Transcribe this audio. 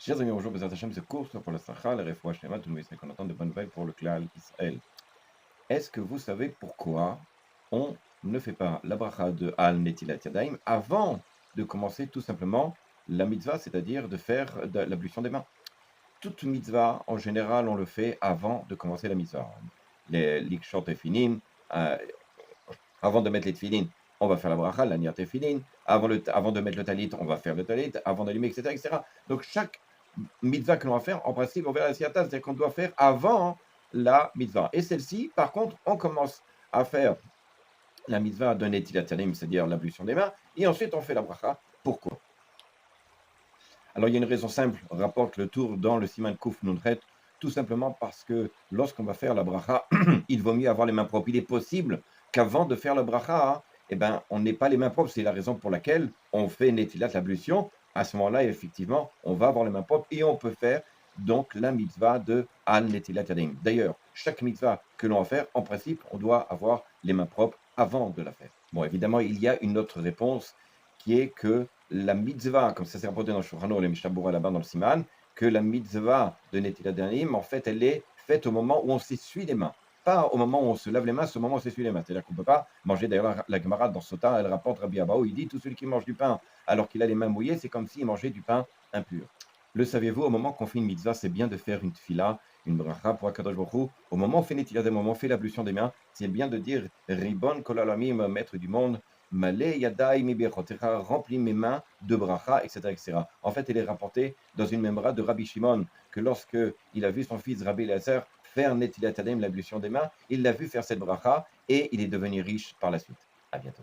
Chers amis, bonjour, Bezrat Hashem, ce cours soit pour la Sacha, la Refoua Shlema, tous nos Israël qu'on entend de bonnes nouvelles pour le Klal Israël. Est-ce que vous savez pourquoi on ne fait pas la bracha de Al Netilat Yadayim avant de commencer tout simplement la mitzvah, c'est-à-dire de faire de l'ablution des mains? Toute mitzvah, en général, on le fait avant de commencer la mitzvah. Les likshot tefillin, euh, avant de mettre les tefillin, on va faire la bracha, la niyat tefillin. Avant de mettre le talit, on va faire le talit. Avant d'allumer, etc., etc. Donc, chaque mitzvah que l'on va faire, en principe, on verra la siyata, c'est-à-dire qu'on doit faire avant la mitzvah. Et celle-ci, par contre, on commence à faire la mitzvah de netilat yadayim, c'est-à-dire l'ablution des mains, et ensuite on fait la bracha. Pourquoi? Alors, il y a une raison simple, rapporte le tour dans le Siman Kouf Nunret, tout simplement parce que lorsqu'on va faire la bracha, il vaut mieux avoir les mains propres. Il est possible qu'avant de faire la bracha, eh ben, on n'ait pas les mains propres. C'est la raison pour laquelle on fait netilat, l'ablution. À ce moment-là, effectivement, on va avoir les mains propres et on peut faire donc la mitzvah de Al Netilat Yadayim. D'ailleurs, chaque mitzvah que l'on va faire, en principe, on doit avoir les mains propres avant de la faire. Bon, évidemment, il y a une autre réponse qui est que la mitzvah, comme ça s'est rapporté dans Shulchan Aruch, les Mishabura là-bas dans le Siman, que la mitzvah de Netilat Yadayim, en fait, elle est faite au moment où on s'essuie les mains. Pas au moment où on se lave les mains, c'est au moment où on s'essuie les mains. C'est-à-dire qu'on ne peut pas manger, d'ailleurs, la Gemara dans Sota, elle rapporte Rabbi Abaou, il dit tout celui qui mange du pain alors qu'il a les mains mouillées, c'est comme s'il mangeait du pain impur. Le saviez-vous, au moment qu'on fait une mitzvah, c'est bien de faire une tfila, une bracha pour Akadosh Baruch Hu. Au moment où on fait Netilat Yadayim, au moment où on fait l'ablution des mains, c'est bien de dire Ribon kol haolamim, maître du monde, Malé yadai mi bechotecha, remplis mes mains de bracha, etc., etc. En fait, il est rapporté dans une memra de Rabbi Shimon que lorsque il a vu son fils Rabbi Eliezer faire Netilat Yadayim, l'ablution des mains, il l'a vu faire cette bracha et il est devenu riche par la suite. À bientôt.